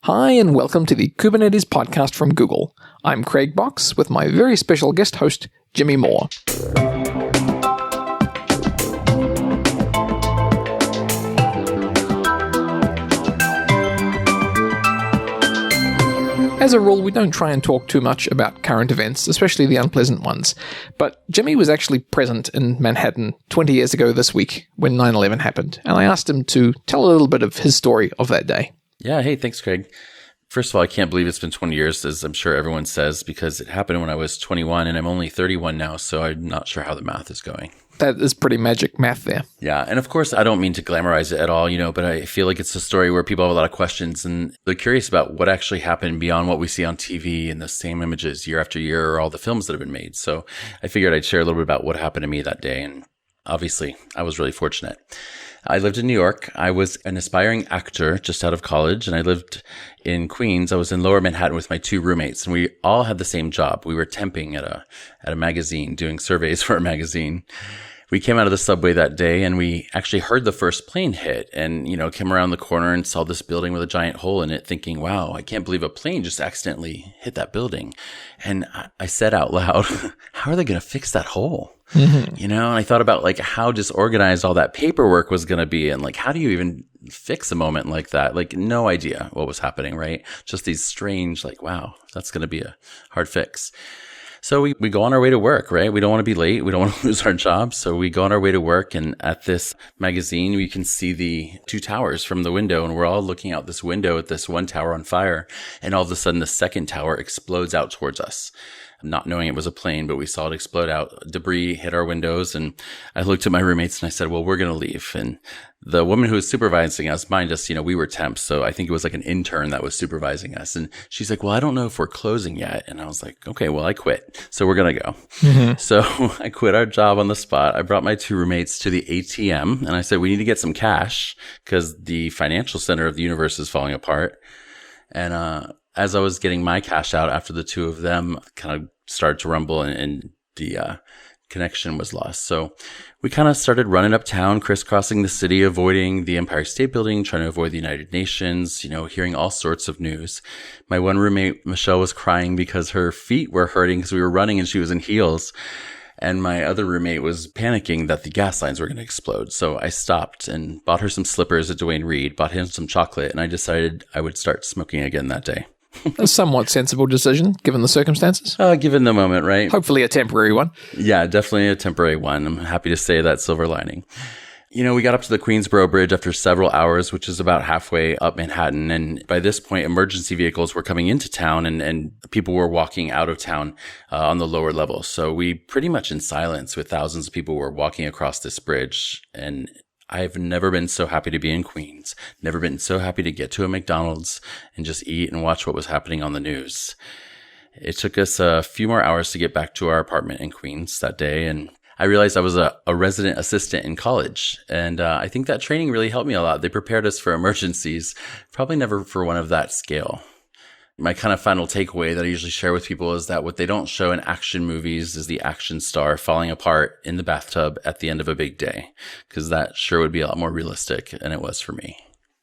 Hi, and welcome to the Kubernetes podcast from Google. I'm Craig Box with my very special guest host, Jimmy Moore. As a rule, we don't try and talk too much about current events, especially the unpleasant ones. But Jimmy was actually present in Manhattan 20 years ago this week when 9/11 happened, and I asked him to tell a little bit of his story of that day. Yeah, hey, thanks, Craig. First of all, I can't believe it's been 20 years, as I'm sure everyone says, because it happened when I was 21, and I'm only 31 now, so I'm not sure how the math is going. That is pretty magic math there. Yeah, and of course, I don't mean to glamorize it at all, but I feel like it's a story where people have a lot of questions, and they're curious about what actually happened beyond what we see on TV and the same images year after year or all the films that have been made. So I figured I'd share a little bit about what happened to me that day, and obviously, I was really fortunate. I lived in New York. I was an aspiring actor just out of college, and I lived in Queens. I was in Lower Manhattan with my two roommates, and we all had the same job. We were temping at a magazine, doing surveys for a magazine. We came out of the subway that day, and we actually heard the first plane hit and, came around the corner and saw this building with a giant hole in it, thinking, wow, I can't believe a plane just accidentally hit that building. And I said out loud, how are they going to fix that hole? Mm-hmm. And I thought about how disorganized all that paperwork was going to be, and how do you even fix a moment like that? No idea what was happening, right? Just these strange, wow, that's going to be a hard fix. So we go on our way to work, right? We don't want to be late. We don't want to lose our jobs. So we go on our way to work, and at this magazine, we can see the two towers from the window, and we're all looking out this window at this one tower on fire. And all of a sudden, the second tower explodes out towards us. Not knowing it was a plane, but we saw it explode out. Debris hit our windows, and I looked at my roommates and I said, well, we're going to leave. And the woman who was supervising us, mind us, we were temps, so I think it was an intern that was supervising us. And she's like, well, I don't know if we're closing yet. And I was like, okay, well, I quit. So we're going to go. Mm-hmm. So I quit our job on the spot. I brought my two roommates to the ATM, and I said, we need to get some cash because the financial center of the universe is falling apart. And as I was getting my cash out after the two of them kind of started to rumble and the connection was lost. So we kind of started running uptown, crisscrossing the city, avoiding the Empire State Building, trying to avoid the United Nations, hearing all sorts of news. My one roommate, Michelle, was crying because her feet were hurting because we were running and she was in heels. And my other roommate was panicking that the gas lines were going to explode. So I stopped and bought her some slippers at Duane Reade, bought him some chocolate, and I decided I would start smoking again that day. A somewhat sensible decision, given the circumstances. Given the moment, right? Hopefully a temporary one. Yeah, definitely a temporary one. I'm happy to say that silver lining. We got up to the Queensboro Bridge after several hours, which is about halfway up Manhattan. And by this point, emergency vehicles were coming into town and people were walking out of town on the lower level. So we pretty much in silence with thousands of people were walking across this bridge. And I've never been so happy to be in Queens, never been so happy to get to a McDonald's and just eat and watch what was happening on the news. It took us a few more hours to get back to our apartment in Queens that day, and I realized I was a resident assistant in college, and I think that training really helped me a lot. They prepared us for emergencies, probably never for one of that scale. My kind of final takeaway that I usually share with people is that what they don't show in action movies is the action star falling apart in the bathtub at the end of a big day, because that sure would be a lot more realistic than it was for me.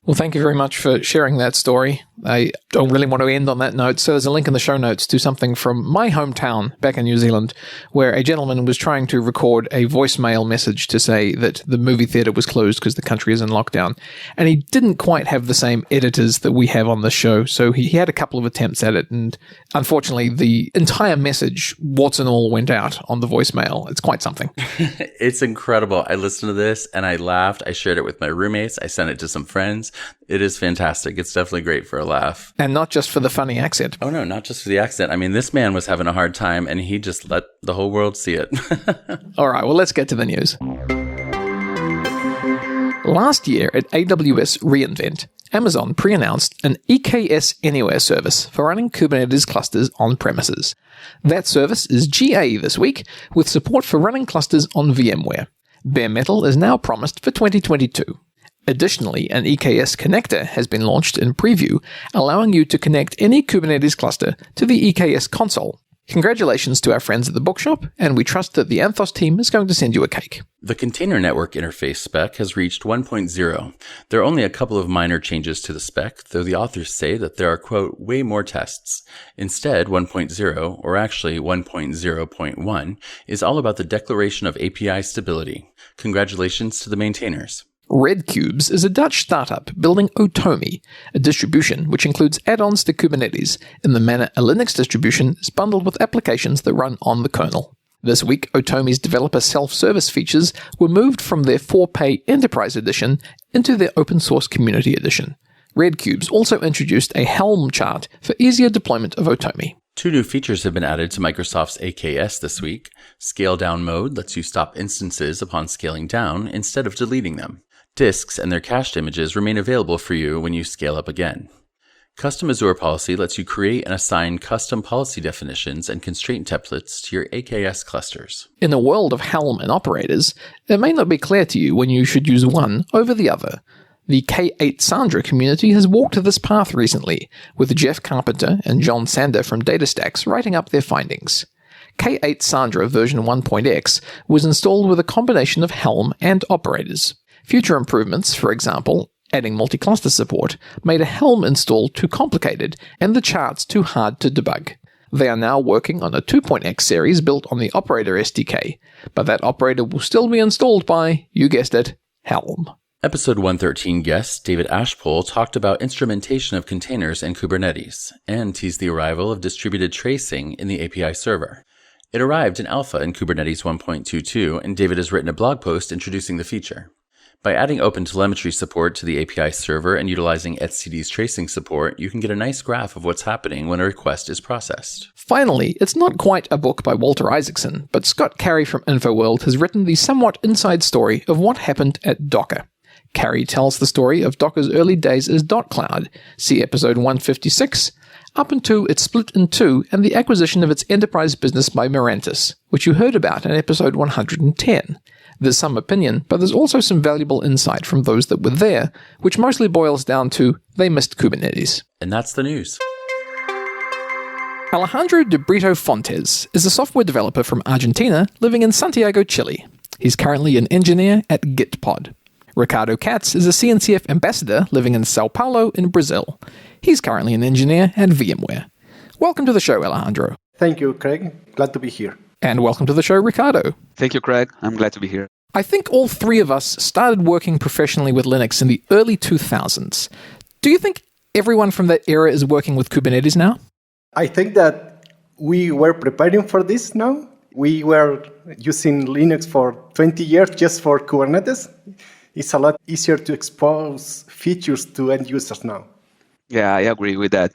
Well, thank you very much for sharing that story. I don't really want to end on that note, so there's a link in the show notes to something from my hometown back in New Zealand, where a gentleman was trying to record a voicemail message to say that the movie theater was closed because the country is in lockdown. And he didn't quite have the same editors that we have on the show, so he had a couple of attempts at it, and unfortunately, the entire message, warts and all, went out on the voicemail. It's quite something. It's incredible. I listened to this, and I laughed. I shared it with my roommates. I sent it to some friends. It is fantastic. It's definitely great for a laugh. And not just for the funny accent. Oh, no, not just for the accent. I mean, this man was having a hard time, and he just let the whole world see it. All right, well, let's get to the news. Last year at AWS reInvent, Amazon pre-announced an EKS Anywhere service for running Kubernetes clusters on premises. That service is GA this week, with support for running clusters on VMware. Bare metal is now promised for 2022. Additionally, an EKS connector has been launched in preview, allowing you to connect any Kubernetes cluster to the EKS console. Congratulations to our friends at the bookshop, and we trust that the Anthos team is going to send you a cake. The container network interface spec has reached 1.0. There are only a couple of minor changes to the spec, though the authors say that there are, quote, way more tests. Instead, 1.0, or actually 1.0.1, is all about the declaration of API stability. Congratulations to the maintainers. Redcubes is a Dutch startup building Otomi, a distribution which includes add-ons to Kubernetes in the manner a Linux distribution is bundled with applications that run on the kernel. This week, Otomi's developer self-service features were moved from their for-pay Enterprise Edition into their open-source Community Edition. Redcubes also introduced a Helm chart for easier deployment of Otomi. 2 new features have been added to Microsoft's AKS this week. Scale down mode lets you stop instances upon scaling down instead of deleting them. Disks and their cached images remain available for you when you scale up again. Custom Azure Policy lets you create and assign custom policy definitions and constraint templates to your AKS clusters. In a world of Helm and operators, it may not be clear to you when you should use one over the other. The K8 Sandra community has walked this path recently, with Jeff Carpenter and John Sander from DataStax writing up their findings. K8 Sandra version 1.x was installed with a combination of Helm and operators. Future improvements, for example, adding multi-cluster support, made a Helm install too complicated and the charts too hard to debug. They are now working on a 2.x series built on the operator SDK, but that operator will still be installed by, you guessed it, Helm. Episode 113 guest David Ashpole talked about instrumentation of containers in Kubernetes and teased the arrival of distributed tracing in the API server. It arrived in alpha in Kubernetes 1.22, and David has written a blog post introducing the feature. By adding OpenTelemetry support to the API server and utilizing etcd's tracing support, you can get a nice graph of what's happening when a request is processed. Finally, it's not quite a book by Walter Isaacson, but Scott Carey from InfoWorld has written the somewhat inside story of what happened at Docker. Carey tells the story of Docker's early days as .cloud, see episode 156, up until it split in two and the acquisition of its enterprise business by Mirantis, which you heard about in episode 110. There's some opinion, but there's also some valuable insight from those that were there, which mostly boils down to they missed Kubernetes. And that's the news. Alejandro de Brito Fontes is a software developer from Argentina living in Santiago, Chile. He's currently an engineer at Gitpod. Ricardo Katz is a CNCF ambassador living in Sao Paulo in Brazil. He's currently an engineer at VMware. Welcome to the show, Alejandro. Thank you, Craig. Glad to be here. And welcome to the show, Ricardo. Thank you, Craig. I'm glad to be here. I think all three of us started working professionally with Linux in the early 2000s. Do you think everyone from that era is working with Kubernetes now? I think that we were preparing for this now. We were using Linux for 20 years just for Kubernetes. It's a lot easier to expose features to end users now. Yeah, I agree with that.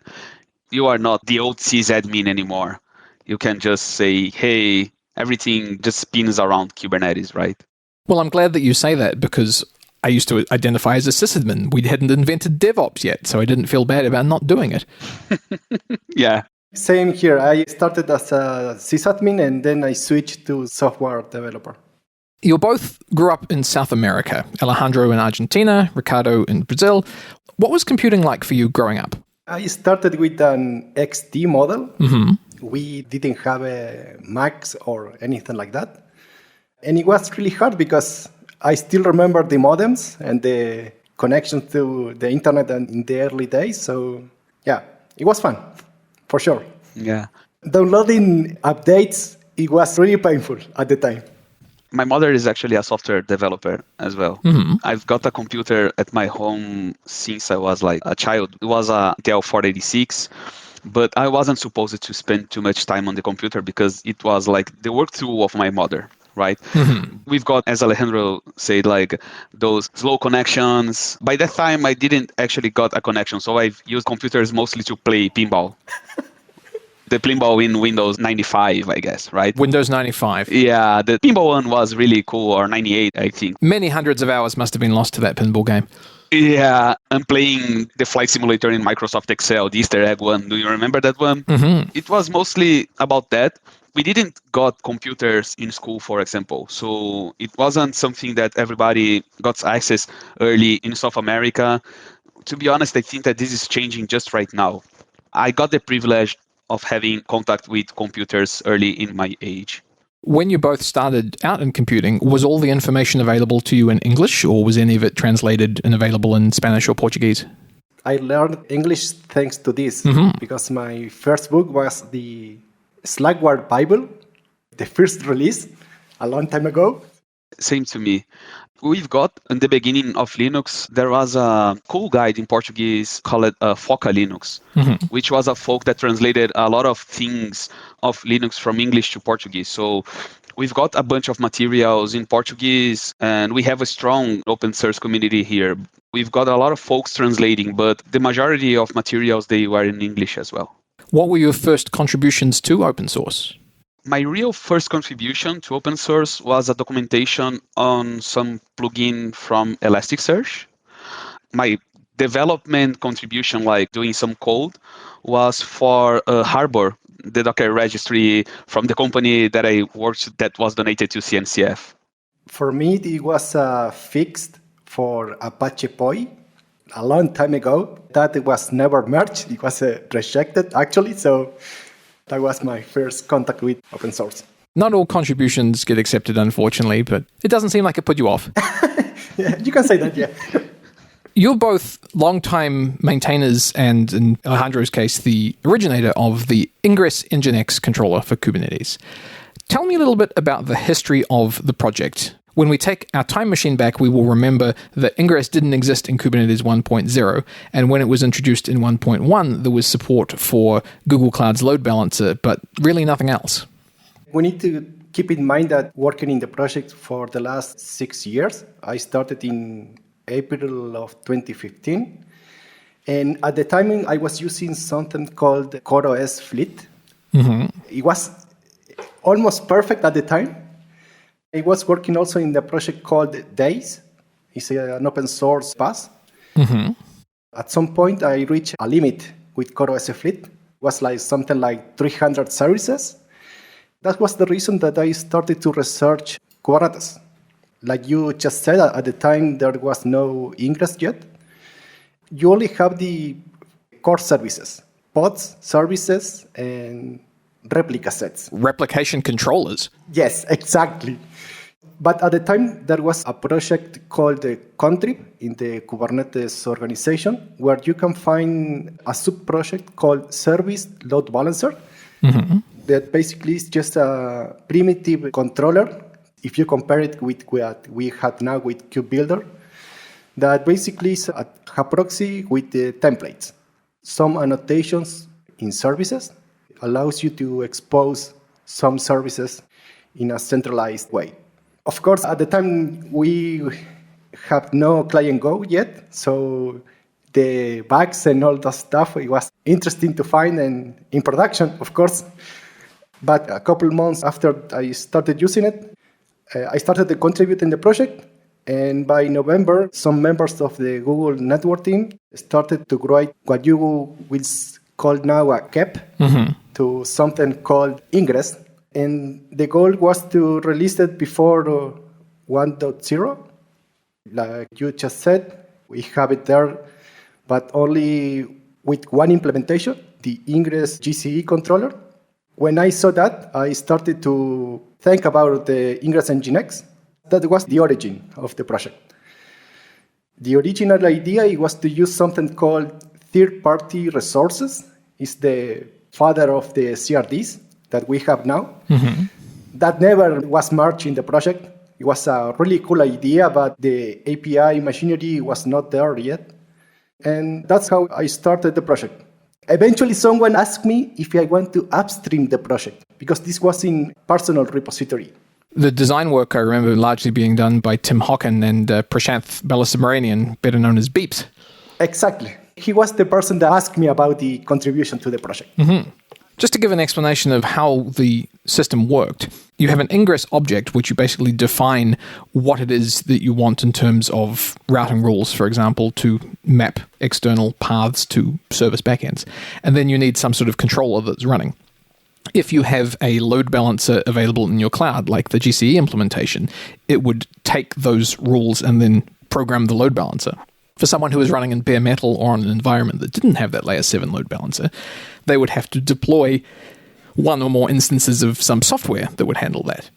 You are not the old sysadmin anymore. You can just say, hey, everything just spins around Kubernetes, right? Well, I'm glad that you say that because I used to identify as a sysadmin. We hadn't invented DevOps yet, so I didn't feel bad about not doing it. Yeah. Same here. I started as a sysadmin and then I switched to software developer. You both grew up in South America, Alejandro in Argentina, Ricardo in Brazil. What was computing like for you growing up? I started with an XT model. Mm-hmm. We didn't have Macs or anything like that. And it was really hard because I still remember the modems and the connection to the internet in the early days. So yeah, it was fun, for sure. Yeah. Downloading updates, it was really painful at the time. My mother is actually a software developer as well. Mm-hmm. I've got a computer at my home since I was like a child. It was a Dell 486, but I wasn't supposed to spend too much time on the computer because it was like the work tool of my mother, right? Mm-hmm. We've got, as Alejandro said, like those slow connections. By that time, I didn't actually got a connection, so I've used computers mostly to play pinball. The pinball in Windows 95, I guess, right? Windows 95. Yeah, the pinball one was really cool, or 98, I think. Many hundreds of hours must have been lost to that pinball game. Yeah, I'm playing the flight simulator in Microsoft Excel, the Easter egg one. Do you remember that one? Mm-hmm. It was mostly about that. We didn't got computers in school, for example. So it wasn't something that everybody got access early in South America. To be honest, I think that this is changing just right now. I got the privilege of having contact with computers early in my age. When you both started out in computing, was all the information available to you in English, or was any of it translated and available in Spanish or Portuguese? I learned English thanks to this, because my first book was the Slackware Bible, the first release a long time ago. Same to me. We've got, in the beginning of Linux, there was a cool guide in Portuguese called Foca Linux, which was a folk that translated a lot of things of Linux from English to Portuguese. So we've got a bunch of materials in Portuguese, and we have a strong open source community here. We've got a lot of folks translating, but the majority of materials, they were in English as well. What were your first contributions to open source? My real first contribution to open source was a documentation on some plugin from Elasticsearch. My development contribution, like doing some code, was for Harbor, the Docker registry from the company that I worked that was donated to CNCF. For me, it was fixed for Apache POI a long time ago. That was never merged. It was rejected, actually. So that was my first contact with open source. Not all contributions get accepted, unfortunately, but it doesn't seem like it put you off. Yeah, you can say that, yeah. You're both longtime maintainers and, in Alejandro's case, the originator of the ingress-nginx controller for Kubernetes. Tell me a little bit about the history of the project. When we take our time machine back, we will remember that Ingress didn't exist in Kubernetes 1.0, and when it was introduced in 1.1, there was support for Google Cloud's load balancer, but really nothing else. We need to keep in mind that working in the project for the last 6 years, I started in April of 2015, and at the time I was using something called CoreOS Fleet. It was almost perfect at the time. I was working also in the project called Days. It's an open source pass. At some point, I reached a limit with CoreOS Fleet. It was like something like 300 services. That was the reason that I started to research Kubernetes. Like you just said, at the time, there was no Ingress yet. You only have the core services, pods, services, and replica sets. Replication controllers. Yes, exactly. But at the time, there was a project called Contrib in the Kubernetes organization, where you can find a sub-project called Service Load Balancer. That basically is just a primitive controller, if you compare it with what we have now with KubeBuilder, that basically is a proxy with the templates. Some annotations in services allows you to expose some services in a centralized way. Of course, at the time, we had no client Go yet, so the bugs and all that stuff, it was interesting to find and in production, of course. But a couple months after I started using it, I started to contribute in the project. And by November, some members of the Google network team started to write what you will call now a KEP to something called Ingress. And the goal was to release it before 1.0. Like you just said, we have it there, but only with one implementation, the Ingress GCE controller. When I saw that, I started to think about the ingress-nginx. That was the origin of the project. The original idea was to use something called third-party resources. It's the father of the CRDs that we have now. That never was merged in the project. It was a really cool idea, but the API machinery was not there yet. And that's how I started the project. Eventually, someone asked me if I want to upstream the project, because this was in personal repository. The design work, I remember, largely being done by Tim Hocken and Prashanth Balasubramanian, better known as Beeps. Exactly. He was the person that asked me about the contribution to the project. Just to give an explanation of how the system worked, you have an ingress object, which you basically define what it is that you want in terms of routing rules, for example, to map external paths to service backends. And then you need some sort of controller that's running. If you have a load balancer available in your cloud, like the GCE implementation, it would take those rules and then program the load balancer. For someone who was running in bare metal or on an environment that didn't have that layer 7 load balancer, they would have to deploy one or more instances of some software that would handle that.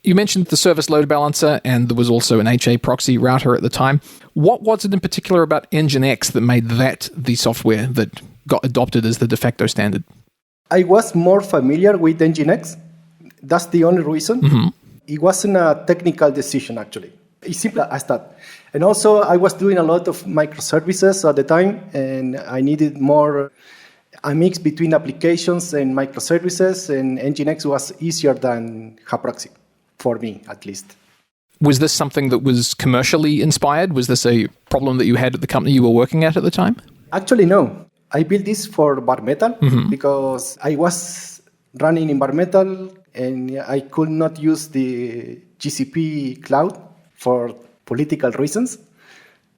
You mentioned the service load balancer, and there was also an HA proxy router at the time. What was it in particular about nginx that made that the software that got adopted as the de facto standard? I was more familiar with nginx. That's the only reason. Mm-hmm. It wasn't a technical decision, actually. It's simple as that. And also, I was doing a lot of microservices at the time, and I needed more a mix between applications and microservices, and nginx was easier than Haproxy, for me at least. Was this something that was commercially inspired? Was this a problem that you had at the company you were working at the time? Actually, no. I built this for bare metal because I was running in bare metal and I could not use the GCP cloud for political reasons.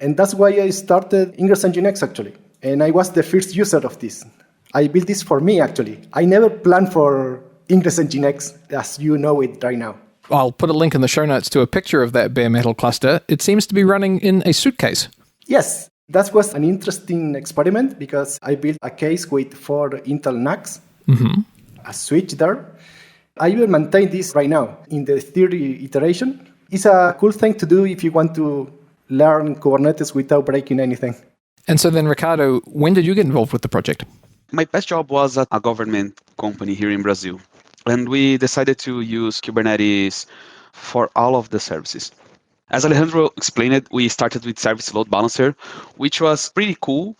And that's why I started ingress-nginx, actually. And I was the first user of this. I built this for me, actually. I never planned for ingress-nginx as you know it right now. I'll put a link in the show notes to a picture of that bare metal cluster. It seems to be running in a suitcase. Yes, that was an interesting experiment because I built a case with 4 Intel NUCs, a switch there. I even maintain this right now in the third iteration. It's a cool thing to do if you want to learn Kubernetes without breaking anything. And so then, Ricardo, when did you get involved with the project? My past job was at a government company here in Brazil. And we decided to use Kubernetes for all of the services. As Alejandro explained it, we started with service load balancer, which was pretty cool.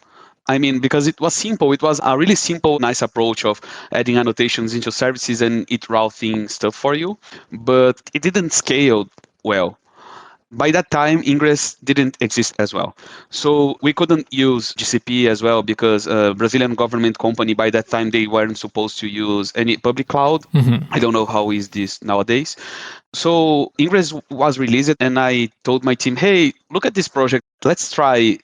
I mean, because it was simple. It was a really simple, nice approach of adding annotations into services and it routing stuff for you. But it didn't scale well. By that time, Ingress didn't exist as well. So we couldn't use GCP as well because Brazilian government company, by that time, they weren't supposed to use any public cloud. I don't know how is this nowadays. So Ingress was released and I told my team, hey, look at this project. Let's try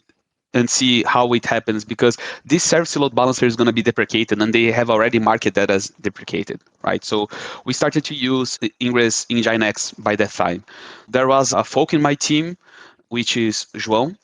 and see how it happens because this service load balancer is going to be deprecated and they have already marked that as deprecated, right? So we started to use ingress-nginx by that time. There was a folk in my team, which is João,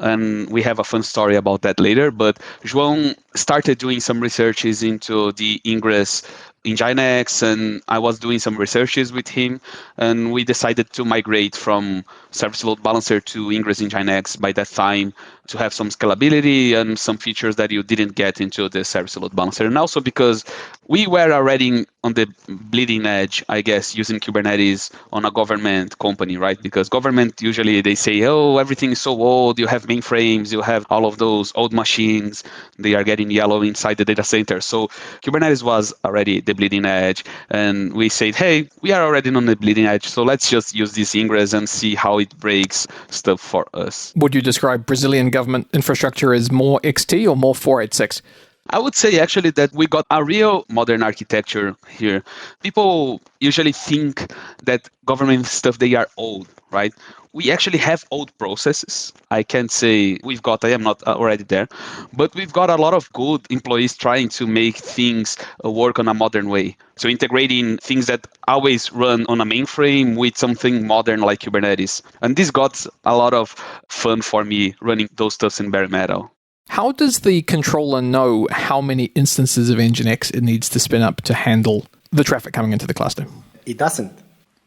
and we have a fun story about that later, but João started doing some researches into the ingress-nginx and I was doing some researches with him and we decided to migrate from service load balancer to ingress-nginx by that time to have some scalability and some features that you didn't get into the service load balancer. And also because we were already on the bleeding edge, I guess, using Kubernetes on a government company, right? Because government, usually they say, oh, everything is so old. You have mainframes, you have all of those old machines. They are getting yellow inside the data center. So Kubernetes was already the bleeding edge. And we said, hey, we are already on the bleeding edge. So let's just use this Ingress and see how it breaks stuff for us. Would you describe Brazilian government infrastructure as more XT or more 486? I would say actually that we got a real modern architecture here. People usually think that government stuff, they are old, right? We actually have old processes. I can't say I am not already there, but we've got a lot of good employees trying to make things work on a modern way. So integrating things that always run on a mainframe with something modern like Kubernetes. And this got a lot of fun for me running those stuffs in bare metal. How does the controller know how many instances of nginx it needs to spin up to handle the traffic coming into the cluster? It doesn't.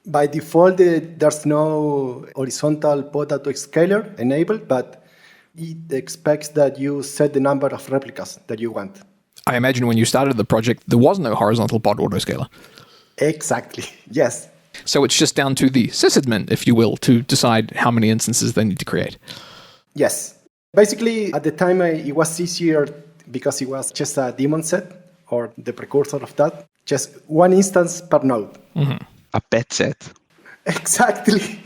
By default, there's no horizontal pod autoscaler enabled, but it expects that you set the number of replicas that you want. I imagine when you started the project, there was no horizontal pod autoscaler. Exactly, yes. So it's just down to the sysadmin, if you will, to decide how many instances they need to create. Yes. Basically, at the time, it was easier because it was just a daemon set, or the precursor of that, just one instance per node. A pet set. Exactly.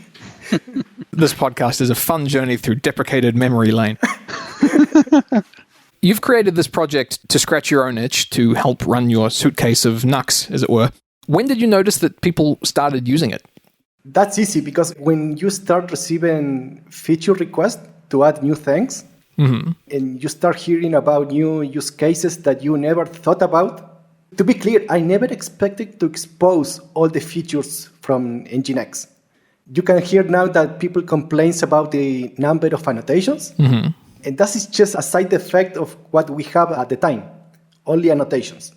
This podcast is a fun journey through deprecated memory lane. You've created this project to scratch your own itch, to help run your suitcase of NUCs, as it were. When did you notice that people started using it? That's easy because when you start receiving feature requests to add new things, and you start hearing about new use cases that you never thought about. To be clear, I never expected to expose all the features from nginx. You can hear now that people complain about the number of annotations. And that is just a side effect of what we have at the time, only annotations.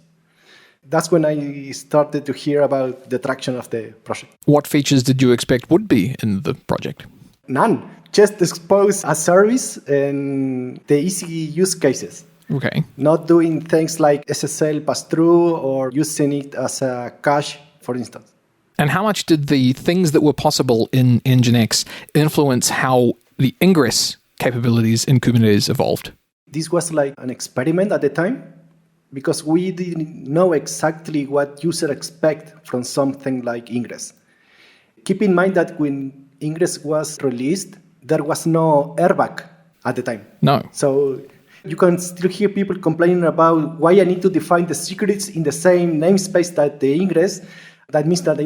That's when I started to hear about the traction of the project. What features did you expect would be in the project? None. Just expose a service and the easy use cases. Okay. Not doing things like SSL pass-through or using it as a cache, for instance. And how much did the things that were possible in nginx influence how the ingress capabilities in Kubernetes evolved? This was like an experiment at the time because we didn't know exactly what users expect from something like Ingress. Keep in mind that when Ingress was released, there was no airbag at the time. No. So you can still hear people complaining about why I need to define the secrets in the same namespace that the Ingress. That means that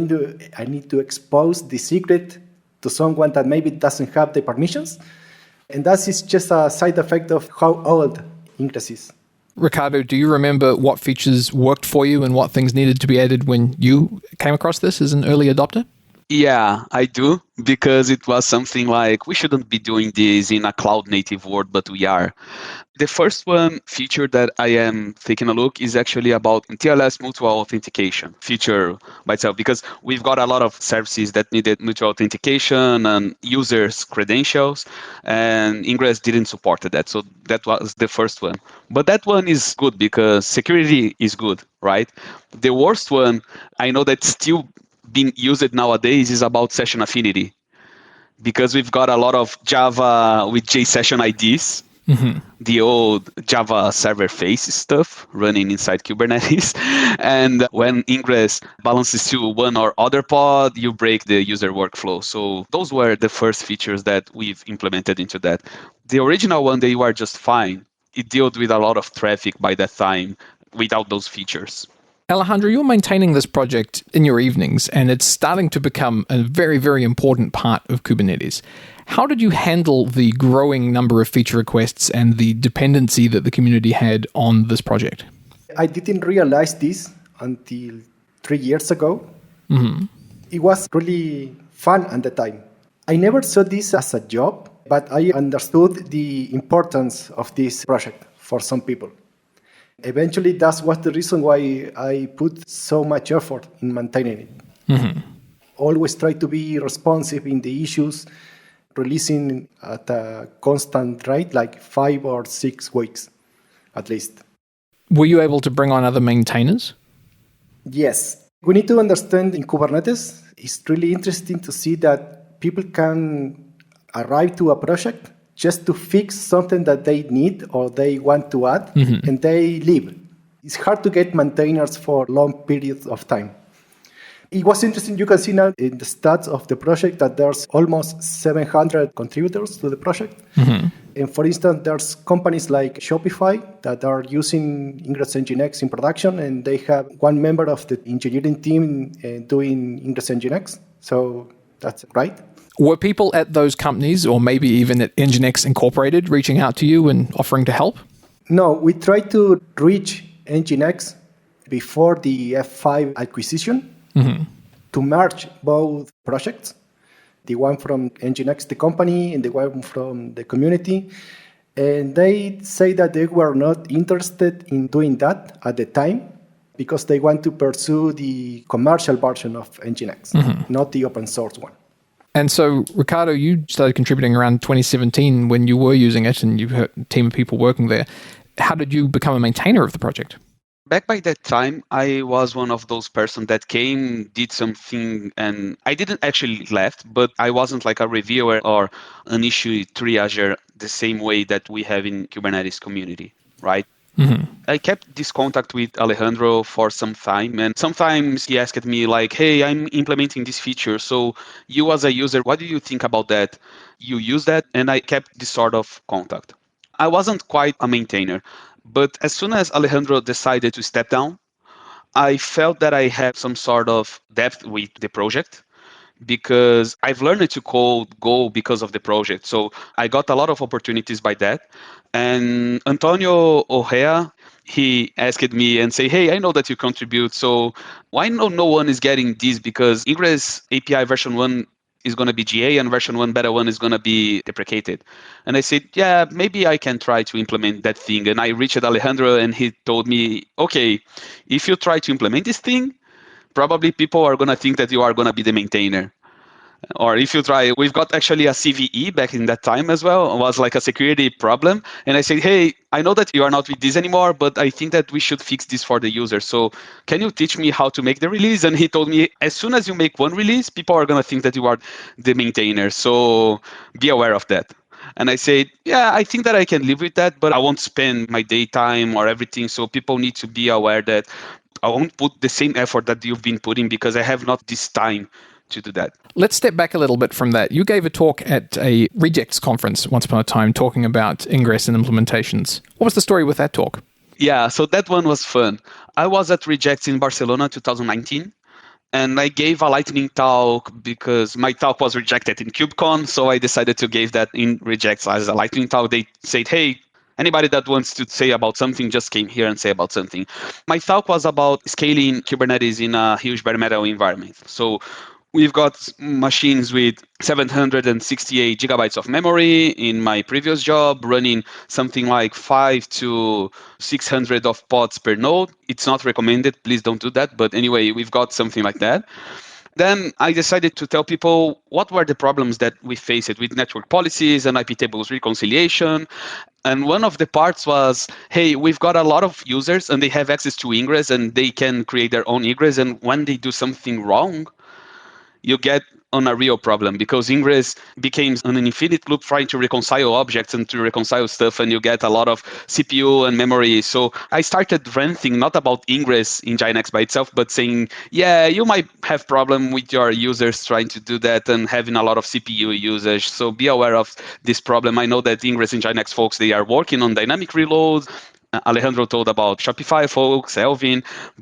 I need to expose the secret to someone that maybe doesn't have the permissions. And that is just a side effect of how old Ingress is. Ricardo, do you remember what features worked for you and what things needed to be added when you came across this as an early adopter? Yeah, I do, because it was something like, we shouldn't be doing this in a cloud native world, but we are. The first one feature that I am taking a look is actually about TLS mutual authentication feature by itself, because we've got a lot of services that needed mutual authentication and users' credentials, and Ingress didn't support that. So that was the first one. But that one is good because security is good, right? The worst one, I know that still being used nowadays is about session affinity, because we've got a lot of Java with JSession IDs, the old Java server face stuff running inside Kubernetes. And when Ingress balances to one or other pod, you break the user workflow. So those were the first features that we've implemented into that. The original one, they were just fine. It dealt with a lot of traffic by that time without those features. Alejandro, you're maintaining this project in your evenings, and it's starting to become a very, very important part of Kubernetes. How did you handle the growing number of feature requests and the dependency that the community had on this project? I didn't realize this until 3 years ago. It was really fun at the time. I never saw this as a job, but I understood the importance of this project for some people. Eventually, that was the reason why I put so much effort in maintaining it. Always try to be responsive in the issues, releasing at a constant rate, like 5 or 6 weeks at least. Were you able to bring on other maintainers? Yes. We need to understand in Kubernetes, it's really interesting to see that people can arrive to a project just to fix something that they need or they want to add, and they leave. It's hard to get maintainers for long periods of time. It was interesting, you can see now in the stats of the project that there's almost 700 contributors to the project. And for instance, there's companies like Shopify that are using ingress-nginx in production, and they have one member of the engineering team doing ingress-nginx. So that's right. Were people at those companies, or maybe even at Nginx Incorporated, reaching out to you and offering to help? No, we tried to reach Nginx before the F5 acquisition to merge both projects, the one from Nginx, the company, and the one from the community. And they say that they were not interested in doing that at the time because they want to pursue the commercial version of Nginx, not the open source one. And so, Ricardo, you started contributing around 2017 when you were using it and you had a team of people working there. How did you become a maintainer of the project? Back by that time, I was one of those persons that came, did something, and I didn't actually left, but I wasn't like a reviewer or an issue triager the same way that we have in Kubernetes community, right? I kept this contact with Alejandro for some time, and sometimes he asked me like, hey, I'm implementing this feature, so you as a user, what do you think about that? You use that? And I kept this sort of contact. I wasn't quite a maintainer, but as soon as Alejandro decided to step down, I felt that I had some sort of depth with the project, because I've learned to code Go because of the project. So I got a lot of opportunities by that. And Antonio Ojea, he asked me and say, hey, I know that you contribute, so why no one is getting this? Because Ingress API version 1 is going to be GA and version 1 beta 1 is going to be deprecated. And I said, yeah, maybe I can try to implement that thing. And I reached Alejandro and he told me, okay, if you try to implement this thing, probably people are going to think that you are going to be the maintainer. Or if you try, we've got actually a CVE back in that time as well. It was like a security problem. And I said, hey, I know that you are not with this anymore, but I think that we should fix this for the user. So can you teach me how to make the release? And he told me, as soon as you make one release, people are going to think that you are the maintainer. So be aware of that. And I said, yeah, I think that I can live with that, but I won't spend my daytime or everything. So people need to be aware that I won't put the same effort that you've been putting because I have not this time to do that. Let's step back a little bit from that. You gave a talk at a rejects conference once upon a time talking about ingress and implementations. What was the story with that talk? Yeah, so that one was fun. I was at Rejects in Barcelona 2019, and I gave a lightning talk because my talk was rejected in KubeCon, so I decided to give that in Rejects as a lightning talk. They said, hey, anybody that wants to say about something, just came here and say about something. My talk was about scaling Kubernetes in a huge bare metal environment. So we've got machines with 768 gigabytes of memory in my previous job, running something like 5 to 600 of pods per node. It's not recommended. Please don't do that. But anyway, we've got something like that. Then I decided to tell people what were the problems that we faced with network policies and IP tables reconciliation. And one of the parts was, hey, we've got a lot of users and they have access to ingress and they can create their own ingress. And when they do something wrong, you get on a real problem because ingress became an infinite loop trying to reconcile objects and to reconcile stuff, and you get a lot of CPU and memory. So I started ranting not about ingress in nginx by itself, but saying, yeah, you might have problem with your users trying to do that and having a lot of CPU usage. So be aware of this problem. I know that ingress in nginx folks, they are working on dynamic reloads. Alejandro told about Shopify folks, Elvin.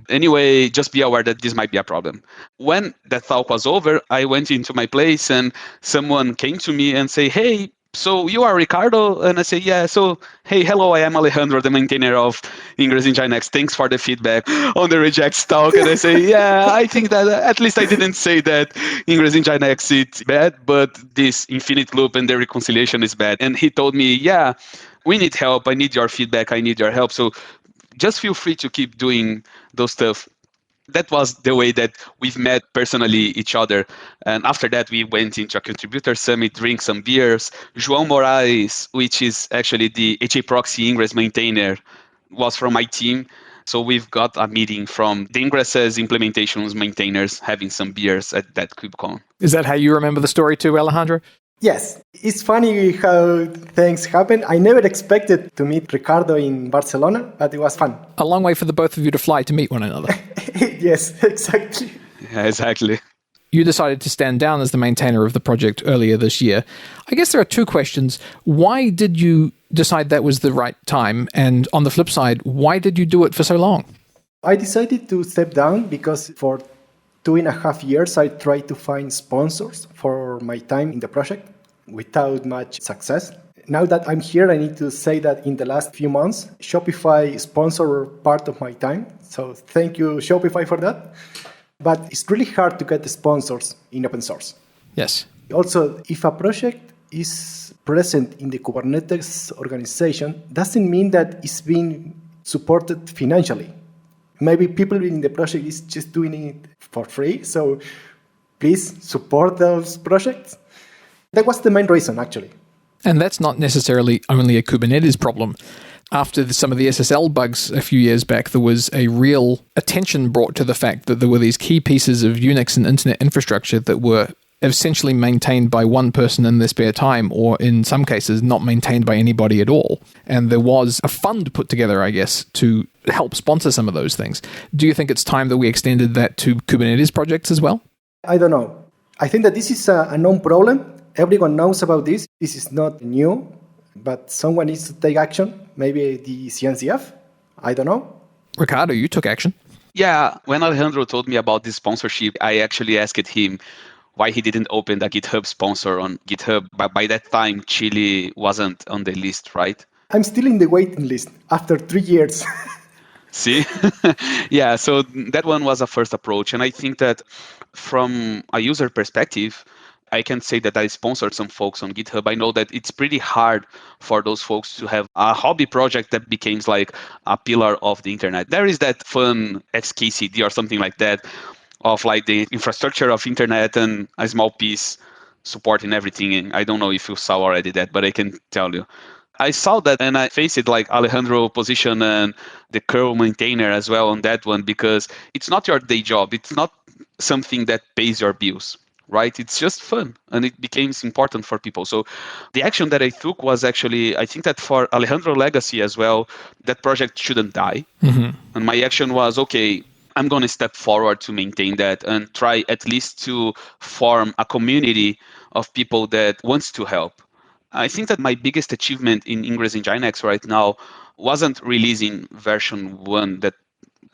Anyway, just be aware that this might be a problem. When that talk was over, I went into my place and someone came to me and say, hey, so you are Ricardo? And I say, yeah. So, hey, hello, I am Alejandro, the maintainer of Ingress in nginx. Thanks for the feedback on the rejects talk. And I say, yeah, I think that at least I didn't say that Ingress in nginx is bad, but this infinite loop and the reconciliation is bad. And he told me, yeah, we need help. I need your feedback. I need your help. So just feel free to keep doing those stuff. That was the way that we've met personally each other. And after that, we went into a contributor summit, drink some beers. João Moraes, which is actually the HA proxy ingress maintainer, was from my team. So we've got a meeting from the ingresses implementations maintainers having some beers at that KubeCon. Is that how you remember the story too, Alejandro? Yes, it's funny how things happen. I never expected to meet Ricardo in Barcelona, but it was fun. A long way for the both of you to fly to meet one another. Yes, exactly. Yeah, exactly. You decided to stand down as the maintainer of the project earlier this year. I guess there are two questions. Why did you decide that was the right time? And on the flip side, why did you do it for so long? I decided to step down because for 2.5 years, I tried to find sponsors for my time in the project without much success. Now that I'm here, I need to say that in the last few months, Shopify sponsored part of my time. So thank you, Shopify, for that. But it's really hard to get the sponsors in open source. Yes. Also, if a project is present in the Kubernetes organization, doesn't mean that it's being supported financially. Maybe people in the project is just doing it for free. So please support those projects. That was the main reason, actually. And that's not necessarily only a Kubernetes problem. After some of the SSL bugs a few years back, there was a real attention brought to the fact that there were these key pieces of Unix and internet infrastructure that were essentially maintained by one person in their spare time, or in some cases not maintained by anybody at all. And there was a fund put together, I guess, to help sponsor some of those things. Do you think it's time that we extended that to Kubernetes projects as well? I don't know. I think that this is a known problem. Everyone knows about this. This is not new, but someone needs to take action. Maybe the CNCF? I don't know. Ricardo, you took action. Yeah, when Alejandro told me about this sponsorship, I actually asked him why he didn't open the GitHub sponsor on GitHub. But by that time, Chile wasn't on the list, right? I'm still in the waiting list after 3 years. See? Yeah, so that one was a first approach. And I think that from a user perspective, I can say that I sponsored some folks on GitHub. I know that it's pretty hard for those folks to have a hobby project that becomes like a pillar of the internet. There is that fun XKCD or something like that of like the infrastructure of internet and a small piece supporting everything. And I don't know if you saw already that, but I can tell you. I saw that and I faced it like Alejandro position and the curl maintainer as well on that one, because it's not your day job. It's not something that pays your bills, right? It's just fun and it became important for people. So the action that I took was actually, I think that for Alejandro legacy as well, that project shouldn't die. Mm-hmm. And my action was, okay, I'm going to step forward to maintain that and try at least to form a community of people that wants to help. I think that my biggest achievement in ingress-nginx right now wasn't releasing version 1, that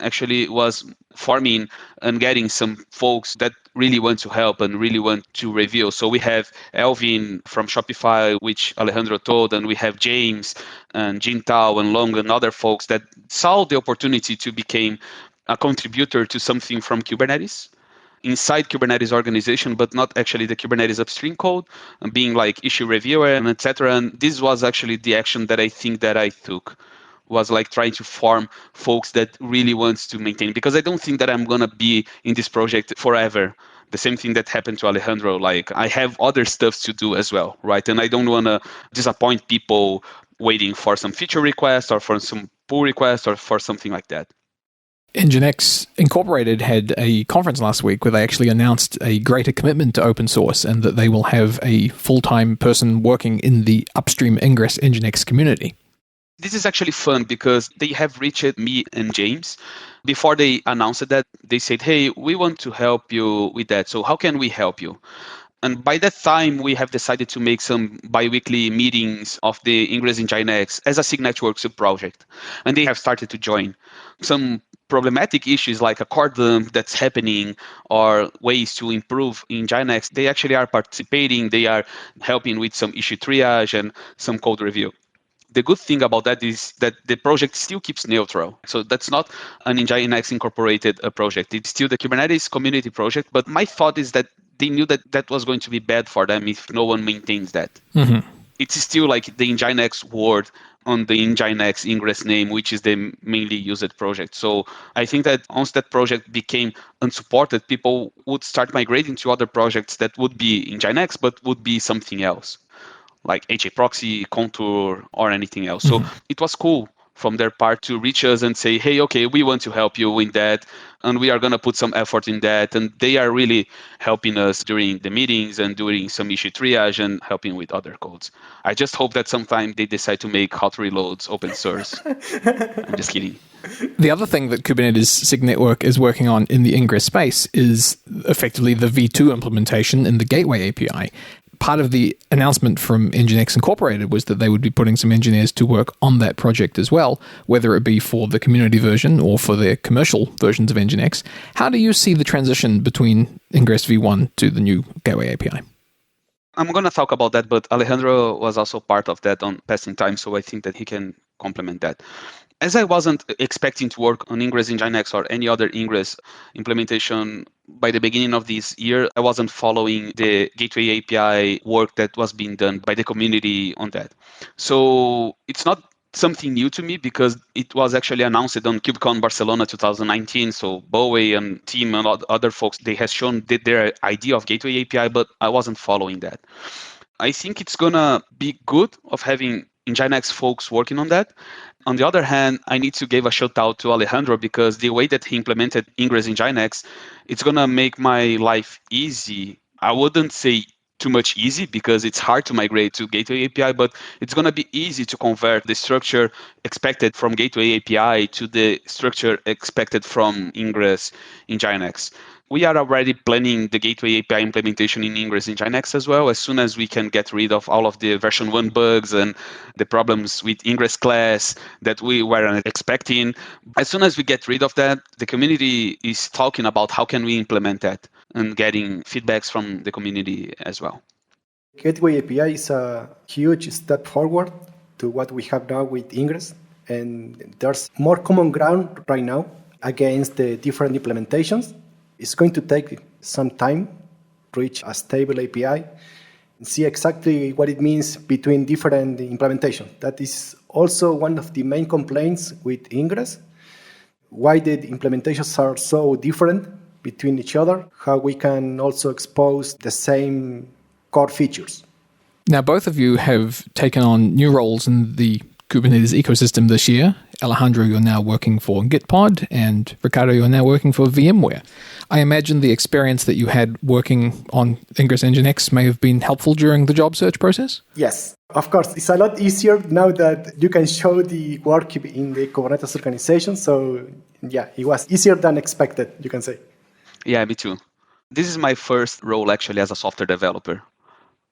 actually was forming and getting some folks that really want to help and really want to reveal. So we have Elvin from Shopify, which Alejandro told, and we have James and Jintao and Long and other folks that saw the opportunity to become a contributor to something from Kubernetes inside Kubernetes organization, but not actually the Kubernetes upstream code, and being like issue reviewer and etc. And this was actually the action that I think that I took, was like trying to form folks that really wants to maintain, because I don't think that I'm going to be in this project forever. The same thing that happened to Alejandro, like I have other stuff to do as well, right? And I don't want to disappoint people waiting for some feature request or for some pull request or for something like that. Nginx Incorporated had a conference last week where they actually announced a greater commitment to open source and that they will have a full-time person working in the upstream ingress-nginx community. This is actually fun because they have reached me and James. Before they announced that, they said, hey, we want to help you with that. So how can we help you? And by that time, we have decided to make some bi-weekly meetings of the ingress-nginx as a signature project. And they have started to join. Some problematic issues like a core dump that's happening or ways to improve in Nginx, they actually are participating. They are helping with some issue triage and some code review. The good thing about that is that the project still keeps neutral. So that's not an Nginx incorporated project. It's still the Kubernetes community project. But my thought is that they knew that that was going to be bad for them if no one maintains that. Mm-hmm. It's still like the Nginx word on the Nginx ingress name, which is the mainly used project. So I think that once that project became unsupported, people would start migrating to other projects that would be Nginx, but would be something else, like HA Proxy, Contour, or anything else. Mm-hmm. So it was cool from their part to reach us and say, hey, okay, we want to help you in that, and we are going to put some effort in that. And they are really helping us during the meetings and doing some issue triage and helping with other codes. I just hope that sometime they decide to make hot reloads open source. I'm just kidding. The other thing that Kubernetes SIG Network is working on in the Ingress space is effectively the V2 implementation in the Gateway API. Part of the announcement from Nginx Incorporated was that they would be putting some engineers to work on that project as well, whether it be for the community version or for their commercial versions of Nginx. How do you see the transition between Ingress v1 to the new Gateway API? I'm going to talk about that, but Alejandro was also part of that on passing time, so I think that he can complement that. As I wasn't expecting to work on ingress-nginx or any other Ingress implementation by the beginning of this year, I wasn't following the Gateway API work that was being done by the community on that. So it's not something new to me because it was actually announced on KubeCon Barcelona 2019. So Bowie and team and other folks, they have shown their idea of Gateway API, but I wasn't following that. I think it's going to be good of having Nginx folks working on that. On the other hand, I need to give a shout out to Alejandro because the way that he implemented ingress-nginx, it's going to make my life easy. I wouldn't say too much easy because it's hard to migrate to Gateway API, but it's going to be easy to convert the structure expected from Gateway API to the structure expected from ingress-nginx. We are already planning the Gateway API implementation in ingress-nginx as well, as soon as we can get rid of all of the version 1 bugs and the problems with ingress class that we weren't expecting. As soon as we get rid of that, the community is talking about how can we implement that and getting feedbacks from the community as well. Gateway API is a huge step forward to what we have now with Ingress, and there's more common ground right now against the different implementations. It's going to take some time reach a stable API and see exactly what it means between different implementations. That is also one of the main complaints with Ingress, why the implementations are so different between each other, how we can also expose the same core features. Now, both of you have taken on new roles in the Kubernetes ecosystem this year. Alejandro, you're now working for Gitpod, and Ricardo, you're now working for VMware. I imagine the experience that you had working on ingress-nginx may have been helpful during the job search process? Yes, of course. It's a lot easier now that you can show the work in the Kubernetes organization. So, yeah, it was easier than expected, you can say. Yeah, me too. This is my first role actually as a software developer.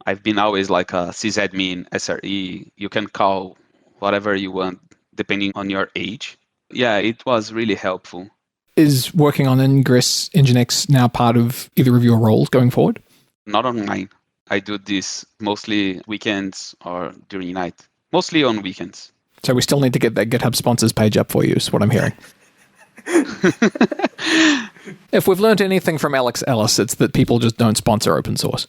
I've been always like a sysadmin, SRE. You can call whatever you want, depending on your age. Yeah, it was really helpful. Is working on ingress-nginx now part of either of your roles going forward? Not on mine. I do this mostly weekends or during night. Mostly on weekends. So we still need to get that GitHub sponsors page up for you, is what I'm hearing. If we've learned anything from Alex Ellis, it's that people just don't sponsor open source.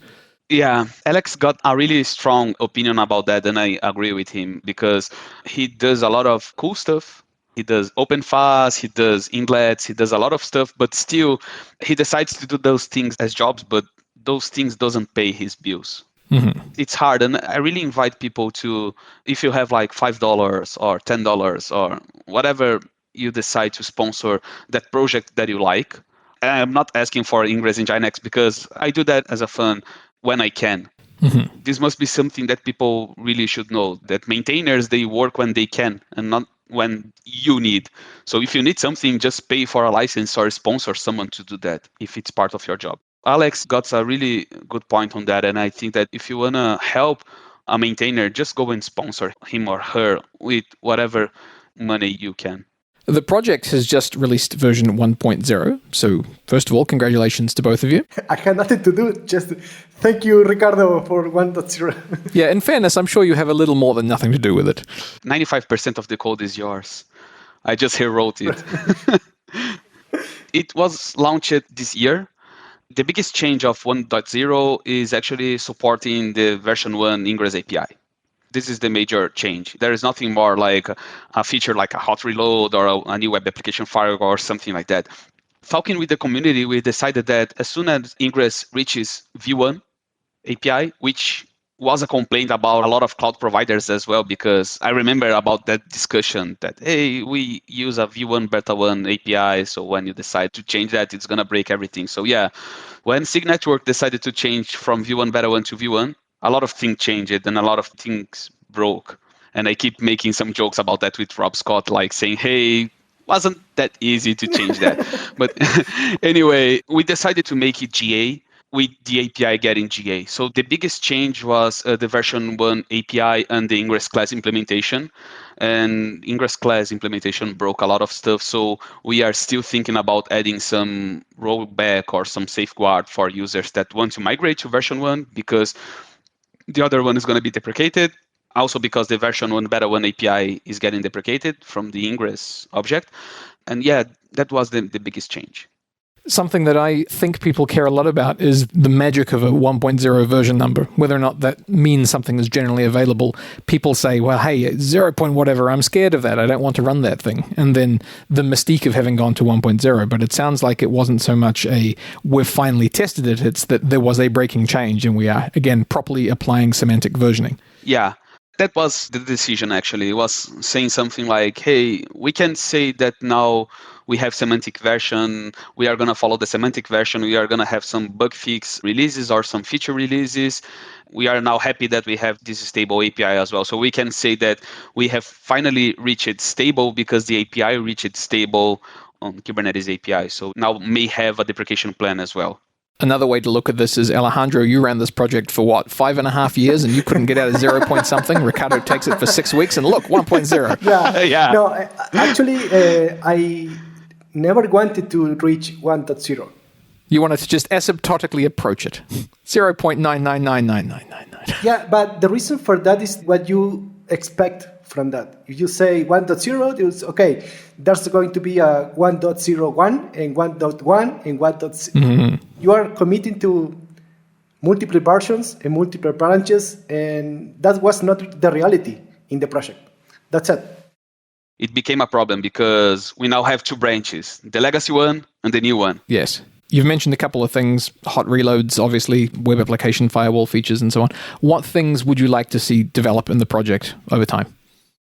Yeah, Alex got a really strong opinion about that, and I agree with him because he does a lot of cool stuff. He does OpenFast, he does inglets, he does a lot of stuff, but still he decides to do those things as jobs, but those things doesn't pay his bills. Mm-hmm. It's hard, and I really invite people to, if you have like $5 or $10 or whatever you decide to sponsor that project that you like. I'm not asking for ingress-nginx because I do that as a fun when I can. Mm-hmm. This must be something that people really should know, that maintainers, they work when they can and not when you need. So if you need something, just pay for a license or sponsor someone to do that if it's part of your job. Alex got a really good point on that. And I think that if you want to help a maintainer, just go and sponsor him or her with whatever money you can. The project has just released version 1.0. So first of all, congratulations to both of you. I had nothing to do. Just thank you, Ricardo, for 1.0. Yeah, in fairness, I'm sure you have a little more than nothing to do with it. 95% of the code is yours. I just wrote it. It was launched this year. The biggest change of 1.0 is actually supporting the version 1 Ingress API. This is the major change. There is nothing more like a feature like a hot reload or a new web application firewall or something like that. Talking with the community, we decided that as soon as Ingress reaches V1 API, which was a complaint about a lot of cloud providers as well, because I remember about that discussion that, hey, we use a V1 Beta 1 API, so when you decide to change that, it's going to break everything. So yeah, when SIG Network decided to change from V1 Beta 1 to V1, a lot of things changed and a lot of things broke. And I keep making some jokes about that with Rob Scott, like saying, hey, wasn't that easy to change that. But anyway, we decided to make it GA with the API getting GA. So the biggest change was the version 1 API and the Ingress class implementation. And Ingress class implementation broke a lot of stuff. So we are still thinking about adding some rollback or some safeguard for users that want to migrate to version 1, because the other one is going to be deprecated. Also because the version 1 Beta 1 API is getting deprecated from the Ingress object. And yeah, that was the biggest change. Something that I think people care a lot about is the magic of a 1.0 version number, whether or not that means something is generally available. People say, well, hey, 0. whatever, I'm scared of that. I don't want to run that thing. And then the mystique of having gone to 1.0. But it sounds like it wasn't so much we've finally tested it. It's that there was a breaking change and we are, again, properly applying semantic versioning. Yeah. That was the decision, actually. It was saying something like, hey, we can say that now we have semantic version. We are going to follow the semantic version. We are going to have some bug fix releases or some feature releases. We are now happy that we have this stable API as well. So we can say that we have finally reached stable because the API reached stable on Kubernetes API. So now may have a deprecation plan as well. Another way to look at this is, Alejandro, you ran this project for 5.5 years and you couldn't get out of 0. something. Ricardo takes it for 6 weeks and look, 1.0. Yeah. No, actually, I never wanted to reach 1.0. You wanted to just asymptotically approach it. 0.9999999. Yeah, but the reason for that is what you expect from that. If you say 1.0, it's okay, there's going to be a 1.01 and 1.1 and 1.0. Mm-hmm. You are committing to multiple versions and multiple branches, and that was not the reality in the project. That's it. It became a problem because we now have two branches, the legacy one and the new one. Yes. You've mentioned a couple of things, hot reloads, obviously, web application firewall features and so on. What things would you like to see develop in the project over time?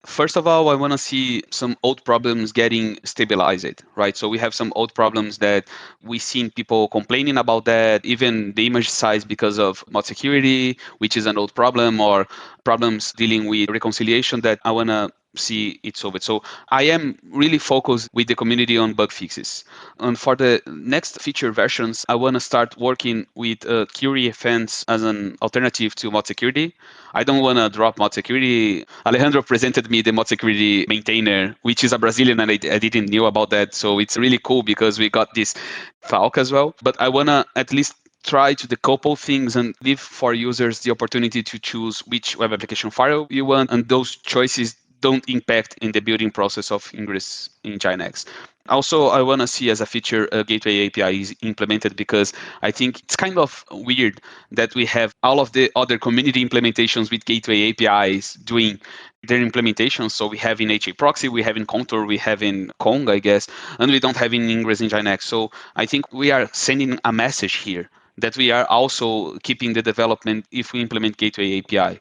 First of all, I want to see some old problems getting stabilized, right? So we have some old problems that we've seen people complaining about that, even the image size because of mod security, which is an old problem, or problems dealing with reconciliation that I want to see it solved. So I am really focused with the community on bug fixes. And for the next feature versions, I want to start working with query events as an alternative to mod security. I don't want to drop mod security. Alejandro presented me the mod security maintainer, which is a Brazilian, and I didn't know about that. So it's really cool because we got this Falk as well. But I want to at least try to decouple things and leave for users the opportunity to choose which web application file you want, and those choices don't impact in the building process of ingress-nginx. Also, I want to see as a feature a gateway API is implemented, because I think it's kind of weird that we have all of the other community implementations with gateway APIs doing their implementations. So we have in HA Proxy, we have in Contour, we have in Kong, I guess, and we don't have in ingress-nginx. So I think we are sending a message here that we are also keeping the development if we implement gateway API.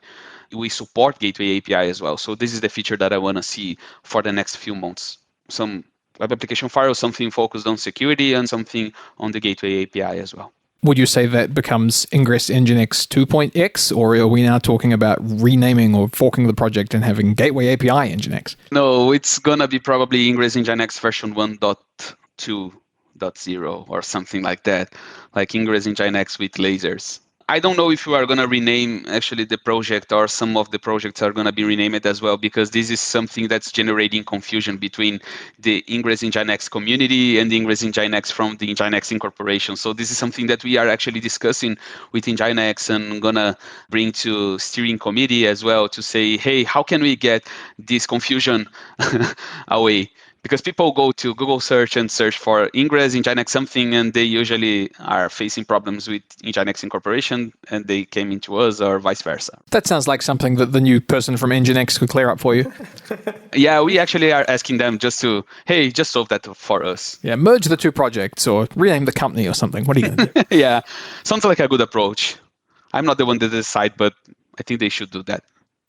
We support gateway API as well. So this is the feature that I want to see for the next few months. Some web application firewall, something focused on security, and something on the gateway API as well. Would you say that becomes ingress-nginx 2.x, or are we now talking about renaming or forking the project and having gateway API nginx? No, it's going to be probably ingress-nginx version 1.2.0 or something like that, like ingress-nginx with lasers. I don't know if we are going to rename actually the project, or some of the projects are going to be renamed as well, because this is something that's generating confusion between the ingress-nginx community and the ingress-nginx from the Nginx incorporation. So this is something that we are actually discussing with Nginx, and going to bring to steering committee as well to say, hey, how can we get this confusion away? Because people go to Google search and search for ingress-nginx something, and they usually are facing problems with Nginx incorporation, and they came into us, or vice versa. That sounds like something that the new person from Nginx could clear up for you. Yeah, we actually are asking them just to, hey, just solve that for us. Yeah, merge the two projects or rename the company or something. What are you going to do? Yeah, sounds like a good approach. I'm not the one to decide, but I think they should do that.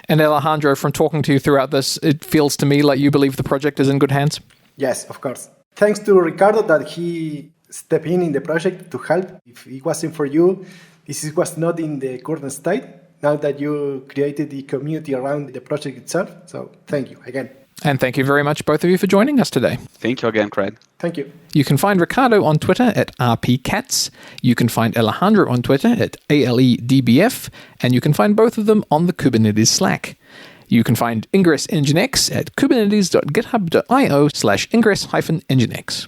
And Alejandro, from talking to you throughout this, it feels to me like you believe the project is in good hands. Yes, of course. Thanks to Ricardo that he stepped in the project to help. If it wasn't for you, this was not in the current state, now that you created the community around the project itself. So thank you again. And thank you very much, both of you, for joining us today. Thank you again, Craig. Thank you. You can find Ricardo on Twitter at rpkatz. You can find Alejandro on Twitter at aledbf. And you can find both of them on the Kubernetes Slack. You can find ingress-nginx at kubernetes.github.io/ingress-nginx.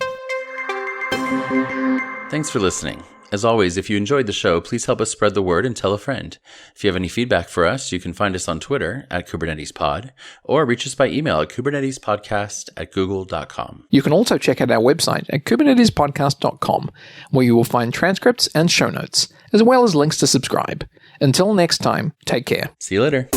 Thanks for listening. As always, if you enjoyed the show, please help us spread the word and tell a friend. If you have any feedback for us, you can find us on Twitter at KubernetesPod, or reach us by email at kubernetespodcast@google.com. You can also check out our website at kubernetespodcast.com, where you will find transcripts and show notes, as well as links to subscribe. Until next time, take care. See you later.